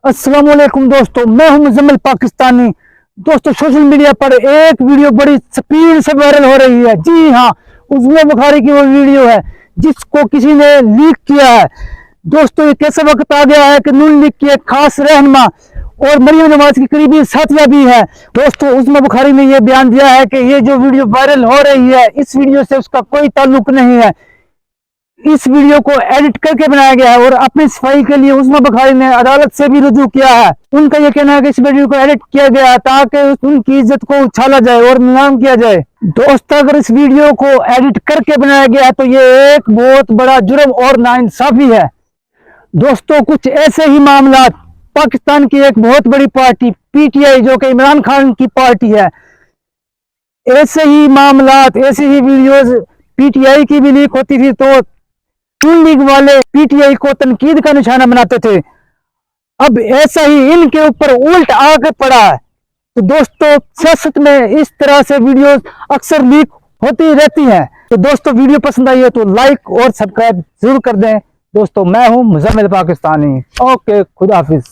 अस्सलाम वालेकुम दोस्तों, मैं हूं मुजम्मिल पाकिस्तानी। दोस्तों, सोशल मीडिया पर एक वीडियो बड़ी स्पीड से वायरल हो रही है। जी हाँ, उस्मा बुखारी की वो वीडियो है जिसको किसी ने लीक किया है। दोस्तों, ये कैसा वक्त आ गया है कि नून लीग की एक खास रहनुमा और मरियम नवाज की करीबी साथिया भी है। दोस्तों, उस्मा बुखारी ने यह बयान दिया है कि ये जो वीडियो वायरल हो रही है, इस वीडियो से उसका कोई ताल्लुक नहीं है। इस वीडियो को एडिट करके बनाया गया है और अपनी सफाई के लिए उस्मा बुखारी ने अदालत से भी रुजू किया है। उनका यह कहना है कि इस वीडियो को एडिट किया गया है ताकि उनकी इज्जत को उछाला जाए और नीलाम किया जाए। दोस्त, अगर इस वीडियो को एडिट करके बनाया गया है तो ये एक बहुत बड़ा जुर्म और नाइंसाफी है। दोस्तों, कुछ ऐसे ही मामला पाकिस्तान की एक बहुत बड़ी पार्टी पीटीआई, जो कि इमरान खान की पार्टी है, ऐसे ही मामला, ऐसे ही वीडियोज पीटीआई की भी लीक होती थी तो नून लीग वाले पीटीआई को तनकीद का निशाना बनाते थे। अब ऐसा ही इनके ऊपर उल्ट आके पड़ा है। तो दोस्तों, सियासत में इस तरह से वीडियोस अक्सर लीक होती रहती हैं। तो दोस्तों, वीडियो पसंद आई है तो लाइक और सब्सक्राइब जरूर कर दें। दोस्तों, मैं हूं मुजम्मिल पाकिस्तानी। ओके, खुदा हाफिज।